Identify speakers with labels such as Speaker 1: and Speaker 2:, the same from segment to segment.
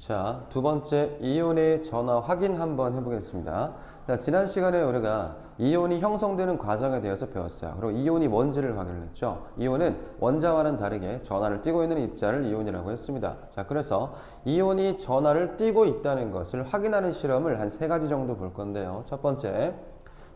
Speaker 1: 자, 두 번째 이온의 전화 확인 한번 해보겠습니다. 자, 지난 시간에 우리가 이온이 형성되는 과정에 대해서 배웠어요. 그리고 이온이 뭔지를 확인했죠. 이온은 원자와는 다르게 전하를 띠고 있는 입자를 이온이라고 했습니다. 자, 그래서 이온이 전하를 띠고 있다는 것을 확인하는 실험을 한 3가지 정도 볼 건데요. 첫 번째,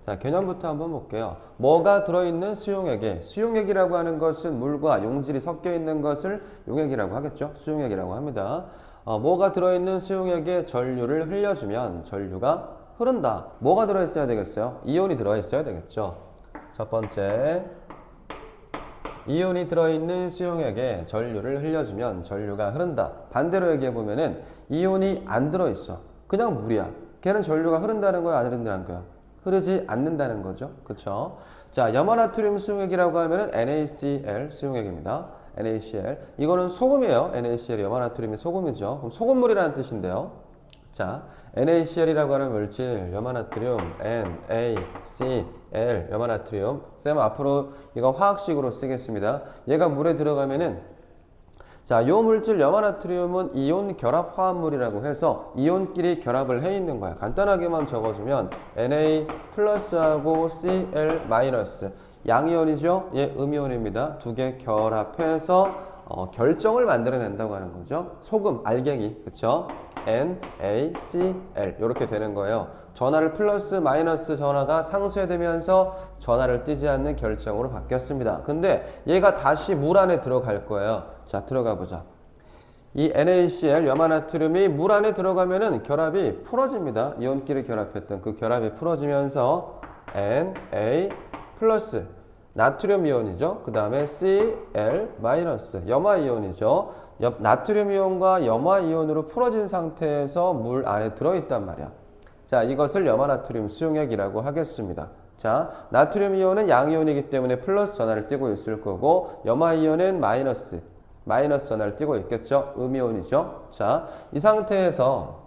Speaker 1: 자, 개념부터 한번 볼게요. 뭐가 들어있는 수용액에, 수용액이라고 하는 것은 물과 용질이 섞여 있는 것을 용액이라고 하겠죠. 수용액이라고 합니다. 뭐가 들어있는 수용액에 전류를 흘려주면 전류가 흐른다. 뭐가 들어있어야 되겠어요? 이온이 들어있어야 되겠죠. 첫 번째, 이온이 들어있는 수용액에 전류를 흘려주면 전류가 흐른다. 반대로 얘기해보면은 이온이 안 들어있어. 그냥 물이야. 걔는 전류가 흐른다는 거야, 안 흐른다는 거야? 흐르지 않는다는 거죠. 그쵸? 자, 염화나트륨 수용액이라고 하면은 NaCl 수용액입니다. NaCl. 이거는 소금이에요. NaCl, 염화나트륨이 소금이죠. 그럼 소금물이라는 뜻인데요. 자, NaCl이라고 하는 물질, 염화나트륨, NaCl, 염화나트륨. 쌤 앞으로 이거 화학식으로 쓰겠습니다. 얘가 물에 들어가면은 자, 요 물질 염화나트륨은 이온 결합 화합물이라고 해서 이온끼리 결합을 해 있는 거야. 간단하게만 적어주면 Na 플러스하고 Cl 마이너스 양이온이죠? 얘 음이온입니다. 두 개 결합해서 결정을 만들어낸다고 하는 거죠. 소금, 알갱이, 그쵸? NaCl 이렇게 되는 거예요. 전하를 플러스 마이너스 전하가 상쇄되면서 전하를 띠지 않는 결정으로 바뀌었습니다. 근데 얘가 다시 물 안에 들어갈 거예요. 자, 들어가 보자. 이 NaCl, 염화나트륨이 물 안에 들어가면은 결합이 풀어집니다. 이온끼리 결합했던 그 결합이 풀어지면서 Na 플러스 나트륨 이온이죠. 그 다음에 Cl 마이너스 염화 이온이죠. 나트륨 이온과 염화 이온으로 풀어진 상태에서 물 안에 들어있단 말이야. 자, 이것을 염화나트륨 수용액이라고 하겠습니다. 자, 나트륨 이온은 양이온이기 때문에 플러스 전하를 띠고 있을 거고 염화 이온은 마이너스 전하를 띠고 있겠죠. 음이온이죠. 자, 이 상태에서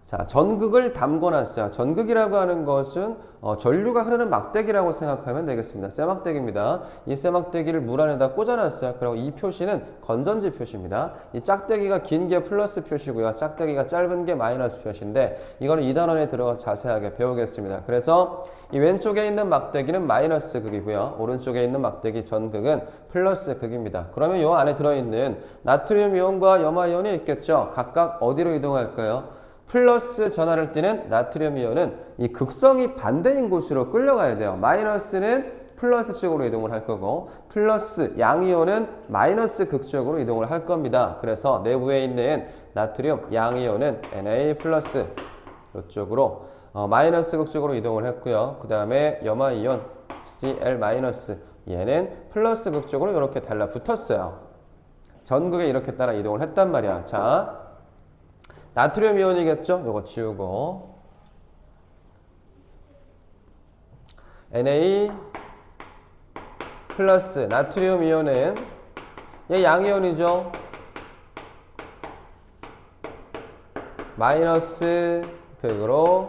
Speaker 1: 자, 전극을 담궈놨어요. 전극이라고 하는 것은 전류가 흐르는 막대기라고 생각하면 되겠습니다. 쇠막대기입니다. 이 쇠막대기를 물 안에다 꽂아놨어요. 그리고 이 표시는 건전지 표시입니다. 이 짝대기가 긴 게 플러스 표시고요. 짝대기가 짧은 게 마이너스 표시인데 이거는 2단원에 들어가서 자세하게 배우겠습니다. 그래서 이 왼쪽에 있는 막대기는 마이너스 극이고요. 오른쪽에 있는 막대기 전극은 플러스 극입니다. 그러면 이 안에 들어있는 나트륨 이온과 염화 이온이 있겠죠. 각각 어디로 이동할까요? 플러스 전하를 띠는 나트륨 이온은 이 극성이 반대인 곳으로 끌려가야 돼요. 마이너스는 플러스 쪽으로 이동을 할 거고 플러스 양이온은 마이너스 극 쪽으로 이동을 할 겁니다. 그래서 내부에 있는 나트륨 양이온은 Na 플러스 이쪽으로 마이너스 극 쪽으로 이동을 했고요. 그 다음에 염화 이온 Cl 마이너스 얘는 플러스 극 쪽으로 이렇게 달라붙었어요. 전극에 이렇게 따라 이동을 했단 말이야. 자, 나트륨 이온이겠죠? 요거 지우고 Na 플러스 나트륨 이온은 얘 양이온이죠? 마이너스 극으로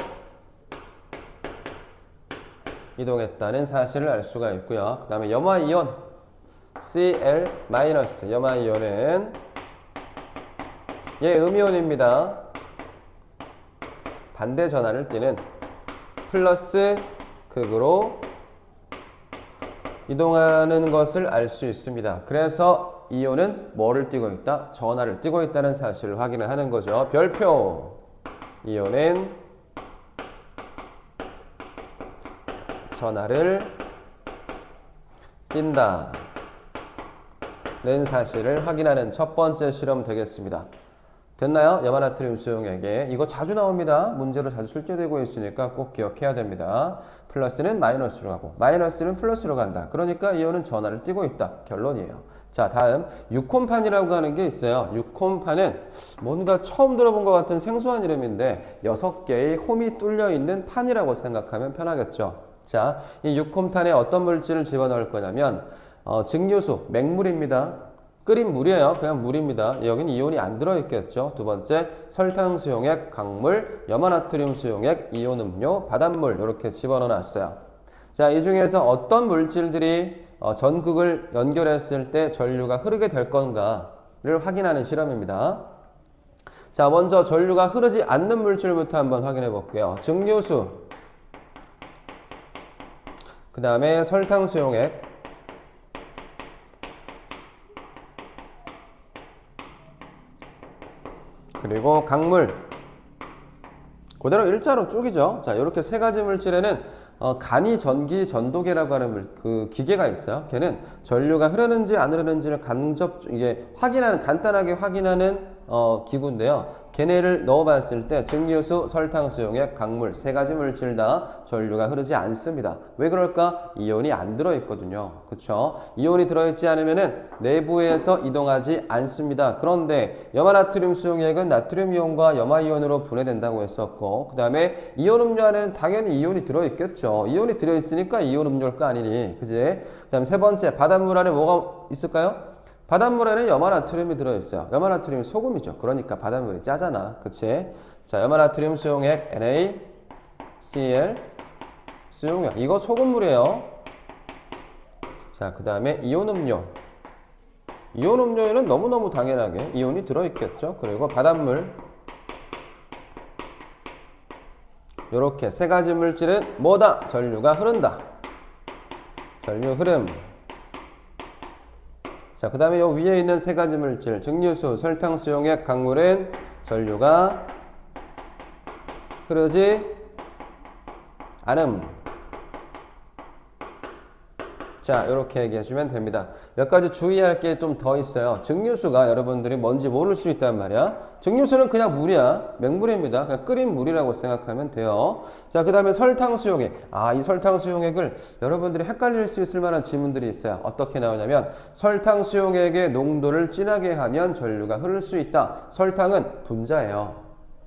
Speaker 1: 이동했다는 사실을 알 수가 있고요. 그 다음에 염화 이온 Cl 마이너스 염화 이온은 얘 음이온입니다. 반대 전하를 띠는 플러스 극으로 이동하는 것을 알 수 있습니다. 그래서 이온은 뭐를 띠고 있다? 전하를 띠고 있다는 사실을 확인을 하는 거죠. 별표! 이온은 전하를 띈다. 는 사실을 확인하는 첫 번째 실험 되겠습니다. 됐나요? 염화나트륨 수용액에 이거 자주 나옵니다. 문제로 자주 출제되고 있으니까 꼭 기억해야 됩니다. 플러스는 마이너스로 가고 마이너스는 플러스로 간다. 그러니까 이온은 전하를 띠고 있다. 결론이에요. 자, 다음 6콤판이라고 하는 게 있어요. 6콤판은 뭔가 처음 들어본 것 같은 생소한 이름인데 6개의 홈이 뚫려 있는 판이라고 생각하면 편하겠죠. 자, 이 6콤판에 어떤 물질을 집어넣을 거냐면 증류수, 맹물입니다. 끓인 물이에요. 그냥 물입니다. 여기는 이온이 안 들어있겠죠. 두 번째, 설탕 수용액, 강물, 염화나트륨 수용액, 이온 음료, 바닷물 이렇게 집어넣어 놨어요. 자, 이 중에서 어떤 물질들이 전극을 연결했을 때 전류가 흐르게 될 건가를 확인하는 실험입니다. 자, 먼저 전류가 흐르지 않는 물질부터 한번 확인해 볼게요. 증류수, 그 다음에 설탕 수용액, 그리고 강물. 그대로 일자로 쭉이죠. 자, 이렇게 세 가지 물질에는 간이 전기 전도계라고 하는 그 기계가 있어요. 걔는 전류가 흐르는지 안 흐르는지를 이게 간단하게 확인하는 기구인데요. 걔네를 넣어봤을 때 증류수, 설탕 수용액, 강물 세 가지 물질 다 전류가 흐르지 않습니다. 왜 그럴까? 이온이 안 들어있거든요. 그쵸? 이온이 들어있지 않으면은 내부에서 이동하지 않습니다. 그런데 염화나트륨 수용액은 나트륨 이온과 염화 이온으로 분해된다고 했었고, 그 다음에 이온 음료 안에는 당연히 이온이 들어있겠죠. 이온이 들어있으니까 이온 음료일 거 아니니, 그지? 그 다음에 세 번째, 바닷물 안에 뭐가 있을까요? 바닷물에는 염화나트륨이 들어있어요. 염화나트륨이 소금이죠. 그러니까 바닷물이 짜잖아. 그치? 자, 염화나트륨 수용액 NaCl 수용액. 이거 소금물이에요. 자, 그 다음에 이온 음료. 이온 음료에는 너무너무 당연하게 이온이 들어있겠죠. 그리고 바닷물. 요렇게 세 가지 물질은 뭐다? 전류가 흐른다. 전류 흐름. 자, 그 다음에 요 위에 있는 세 가지 물질, 증류수, 설탕 수용액, 강물은 전류가 흐르지 않음. 자, 이렇게 얘기해주면 됩니다. 몇 가지 주의할 게 좀 더 있어요. 증류수가 여러분들이 뭔지 모를 수 있단 말이야. 증류수는 그냥 물이야. 맹물입니다. 그냥 끓인 물이라고 생각하면 돼요. 자, 그 다음에 설탕 수용액. 이 설탕 수용액을 여러분들이 헷갈릴 수 있을 만한 지문들이 있어요. 어떻게 나오냐면 설탕 수용액의 농도를 진하게 하면 전류가 흐를 수 있다. 설탕은 분자예요.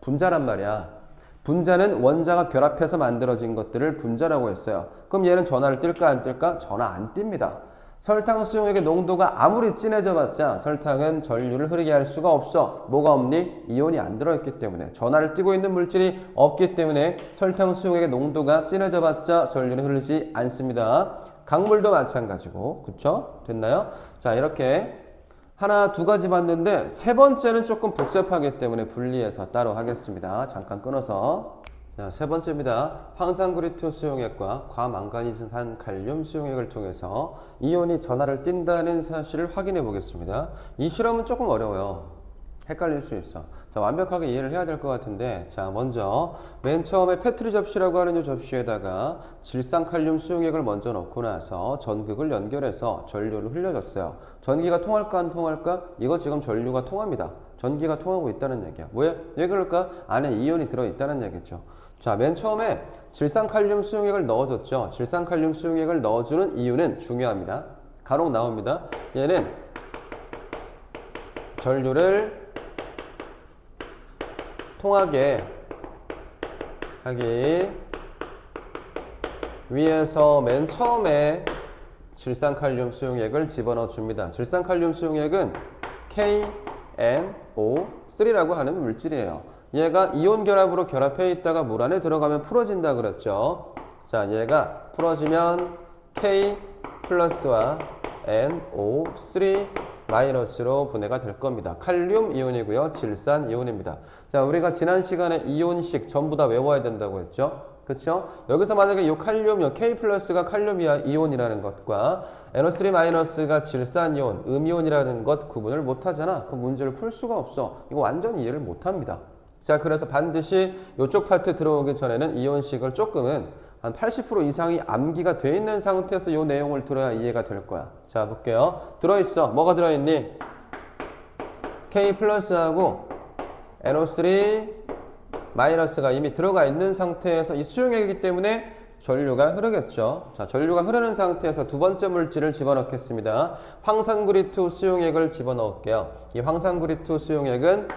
Speaker 1: 분자란 말이야. 분자는 원자가 결합해서 만들어진 것들을 분자라고 했어요. 그럼 얘는 전하를 띨까 안 띨까? 전하 안 띨니다. 설탕 수용액의 농도가 아무리 진해져 봤자 설탕은 전류를 흐르게 할 수가 없어. 뭐가 없니? 이온이 안 들어있기 때문에. 전하를 띠고 있는 물질이 없기 때문에 설탕 수용액의 농도가 진해져 봤자 전류를 흐르지 않습니다. 강물도 마찬가지고. 그쵸? 됐나요? 자, 이렇게 하나, 두 가지 봤는데 세 번째는 조금 복잡하기 때문에 분리해서 따로 하겠습니다. 잠깐 끊어서. 자, 세 번째입니다. 황산그리트 수용액과 과망가니산 칼륨 수용액을 통해서 이온이 전하를 띈다는 사실을 확인해 보겠습니다. 이 실험은 조금 어려워요. 헷갈릴 수 있어. 자, 완벽하게 이해를 해야 될 것 같은데, 자, 먼저 맨 처음에 페트리 접시라고 하는 이 접시에다가 질산칼륨 수용액을 먼저 넣고 나서 전극을 연결해서 전류를 흘려줬어요. 전기가 통할까 안 통할까? 이거 지금 전류가 통합니다. 전기가 통하고 있다는 얘기야. 왜 그럴까? 안에 이온이 들어있다는 얘기죠. 자, 맨 처음에 질산칼륨 수용액을 넣어줬죠. 질산칼륨 수용액을 넣어주는 이유는 중요합니다. 간혹 나옵니다. 얘는 전류를 통하게 하기 위해서 맨 처음에 질산칼륨 수용액을 집어넣어 줍니다. 질산칼륨 수용액은 KNO3라고 하는 물질이에요. 얘가 이온 결합으로 결합해 있다가 물 안에 들어가면 풀어진다 그랬죠. 자, 얘가 풀어지면 K 플러스와 NO3 마이너스로 분해가 될 겁니다. 칼륨 이온이고요. 질산 이온입니다. 자, 우리가 지난 시간에 이온식 전부 다 외워야 된다고 했죠. 그렇죠? 여기서 만약에 이 칼륨, 이 K 플러스가 칼륨 이온이라는 것과 NO3 마이너스가 질산 이온, 음이온이라는 것 구분을 못 하잖아. 그 문제를 풀 수가 없어. 이거 완전히 이해를 못 합니다. 자, 그래서 반드시 이쪽 파트 들어오기 전에는 이온식을 조금은 한 80% 이상이 암기가 돼 있는 상태에서 이 내용을 들어야 이해가 될 거야. 자, 볼게요. 들어있어. 뭐가 들어있니? K 플러스하고 NO3 마이너스가 이미 들어가 있는 상태에서 이 수용액이기 때문에 전류가 흐르겠죠. 자, 전류가 흐르는 상태에서 두 번째 물질을 집어넣겠습니다. 황산그리트 수용액을 집어넣을게요. 이 황산그리트 수용액은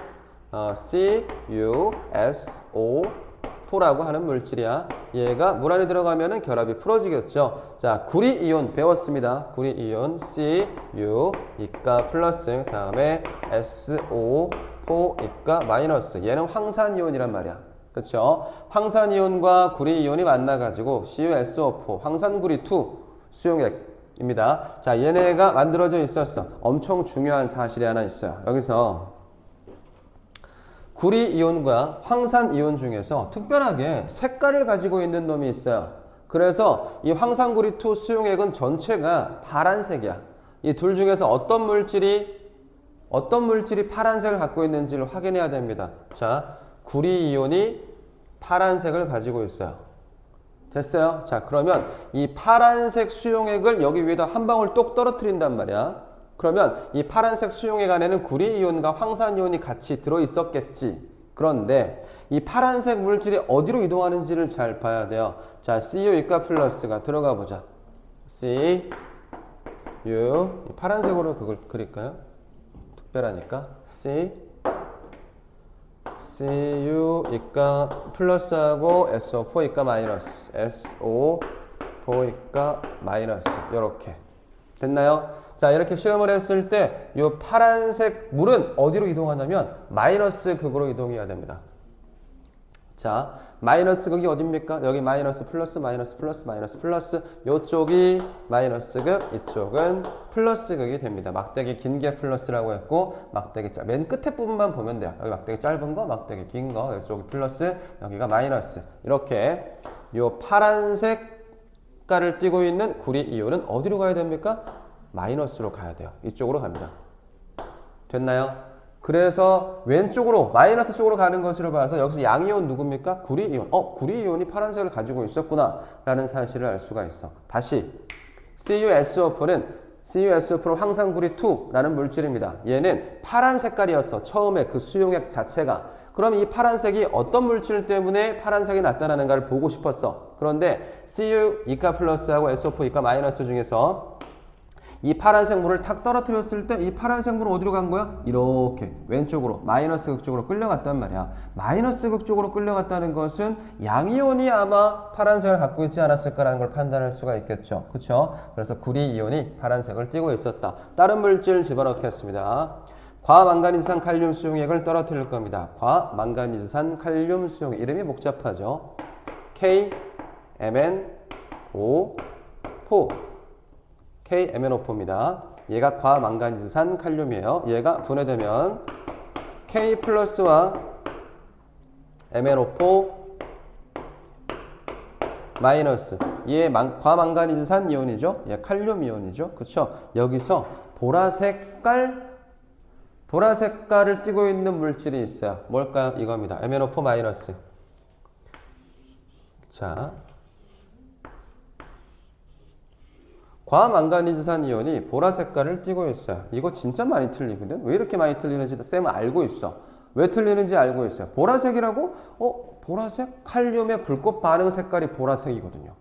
Speaker 1: CuSO4라고 하는 물질이야. 얘가 물 안에 들어가면 결합이 풀어지겠죠. 자, 구리이온 배웠습니다. 구리이온 Cu 이가 플러스 다음에 SO4 이가 마이너스. 얘는 황산이온이란 말이야. 그렇죠? 황산이온과 구리이온이 만나가지고 CuSO4 황산구리2 수용액입니다. 자, 얘네가 만들어져 있었어. 엄청 중요한 사실이 하나 있어요. 여기서 구리 이온과 황산 이온 중에서 특별하게 색깔을 가지고 있는 놈이 있어요. 그래서 이 황산구리2 수용액은 전체가 파란색이야. 이 둘 중에서 어떤 물질이 파란색을 갖고 있는지를 확인해야 됩니다. 자, 구리 이온이 파란색을 가지고 있어요. 됐어요? 자, 그러면 이 파란색 수용액을 여기 위에다 한 방울 똑 떨어뜨린단 말이야. 그러면 이 파란색 수용액 안에는 구리 이온과 황산 이온이 같이 들어 있었겠지. 그런데 이 파란색 물질이 어디로 이동하는지를 잘 봐야 돼요. 자, CU 이가 플러스가 들어가 보자. C, U. 파란색으로 그걸 그릴까요? 특별하니까. C, CU 이가 플러스하고 SO4 이가 마이너스. SO4 이가 마이너스. 요렇게. 됐나요? 자, 이렇게 실험을 했을 때 이 파란색 물은 어디로 이동하냐면 마이너스 극으로 이동해야 됩니다. 자, 마이너스 극이 어딥니까? 여기 마이너스 플러스 마이너스 플러스 마이너스 플러스, 요쪽이 마이너스 극, 이쪽은 플러스 극이 됩니다. 막대기 긴 게 플러스라고 했고 막대기 맨 끝에 부분만 보면 돼요. 여기 막대기 짧은 거, 막대기 긴 거, 여기 플러스, 여기가 마이너스. 이렇게 요 파란색 색깔을 띠고 있는 구리 이온은 어디로 가야 됩니까? 마이너스로 가야 돼요. 이쪽으로 갑니다. 됐나요? 그래서 왼쪽으로 마이너스 쪽으로 가는 것으로 봐서 여기서 양이온 누굽니까? 구리 이온. 구리 이온이 파란색을 가지고 있었구나 라는 사실을 알 수가 있어. 다시 CuSO4는 황산구리2라는 물질입니다. 얘는 파란 색깔이었어. 처음에 그 수용액 자체가. 그럼 이 파란색이 어떤 물질 때문에 파란색이 나타나는가를 보고 싶었어. 그런데 Cu 이가 플러스하고 SO4 이가 마이너스 중에서 이 파란색 물을 탁 떨어뜨렸을 때 이 파란색 물은 어디로 간 거야? 이렇게 왼쪽으로 마이너스 극 쪽으로 끌려갔단 말이야. 마이너스 극 쪽으로 끌려갔다는 것은 양이온이 아마 파란색을 갖고 있지 않았을까라는 걸 판단할 수가 있겠죠. 그렇죠? 그래서 구리 이온이 파란색을 띠고 있었다. 다른 물질 집어넣겠습니다. 과망가니즈산 칼륨 수용액을 떨어뜨릴 겁니다. 과망가니즈산 칼륨 수용액. 이름이 복잡하죠. KMnO4. KMnO4입니다. 얘가 과망가니즈산 칼륨이에요. 얘가 분해되면 K 플러스와 MnO4 마이너스. 얘 과망가니즈산 이온이죠. 얘 칼륨 이온이죠. 그렇죠? 여기서 보라색깔을 띠고 있는 물질이 있어요. 뭘까요? 이겁니다. MnO4 마이너스. 자, 과망가니즈산 이온이 보라색깔을 띠고 있어요. 이거 진짜 많이 틀리거든. 왜 이렇게 많이 틀리는지 쌤은 알고 있어. 왜 틀리는지 알고 있어요. 보라색이라고? 보라색? 칼륨의 불꽃 반응 색깔이 보라색이거든요.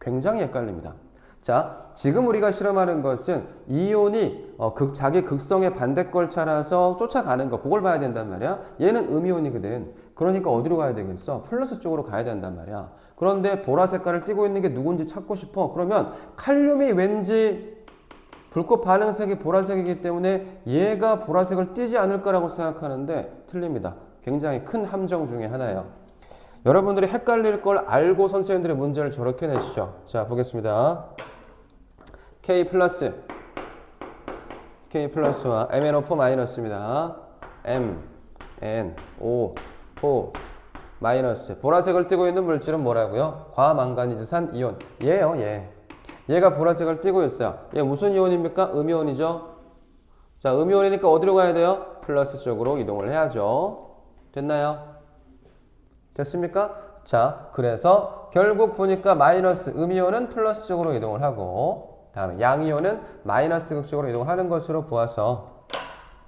Speaker 1: 굉장히 헷갈립니다. 자, 지금 우리가 실험하는 것은 이온이 자기 극성의 반대걸 차라서 쫓아가는 거, 그걸 봐야 된단 말이야. 얘는 음이온이거든. 그러니까 어디로 가야 되겠어? 플러스 쪽으로 가야 된단 말이야. 그런데 보라색깔을 띠고 있는 게 누군지 찾고 싶어. 그러면 칼륨이 왠지 불꽃 반응색이 보라색이기 때문에 얘가 보라색을 띠지 않을 거라고 생각하는데 틀립니다. 굉장히 큰 함정 중에 하나예요. 여러분들이 헷갈릴 걸 알고 선생님들의 문제를 저렇게 내시죠. 자, 보겠습니다. K 플러스와 MnO4 마이너스입니다. MnO4 마이너스. 보라색을 띠고 있는 물질은 뭐라고요? 과망가니즈산 이온. 얘예요, 얘. 얘가 보라색을 띠고 있어요. 얘 무슨 이온입니까? 음이온이죠. 자, 음이온이니까 어디로 가야 돼요? 플러스 쪽으로 이동을 해야죠. 됐나요? 됐습니까? 자, 그래서 결국 보니까 마이너스 음이온은 플러스 쪽으로 이동을 하고 다음에 양이온은 마이너스 극쪽으로 이동하는 것으로 보아서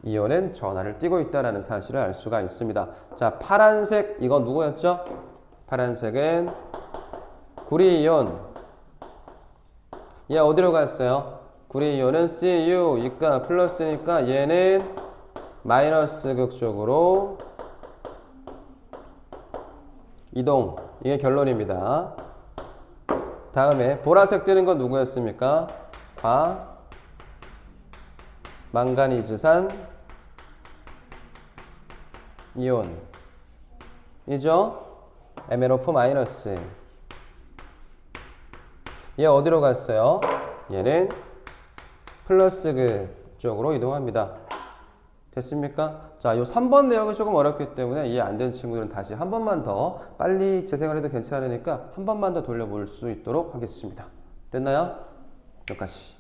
Speaker 1: 이온은 전하를 띠고 있다는 사실을 알 수가 있습니다. 자, 파란색 이건 누구였죠? 파란색은 구리이온. 얘 어디로 갔어요? 구리이온은 Cu 이가 플러스니까 얘는 마이너스 극쪽으로 이동. 이게 결론입니다. 다음에 보라색 뜨는 건 누구였습니까? 과망가니즈산 이온 이죠? MnO4 마이너스. 얘 어디로 갔어요? 얘는 플러스 그 쪽으로 이동합니다. 됐습니까? 자, 요 3번 내용이 조금 어렵기 때문에 이해 안 되는 친구들은 다시 한 번만 더 빨리 재생을 해도 괜찮으니까 한 번만 더 돌려볼 수 있도록 하겠습니다. 됐나요? 여기까지.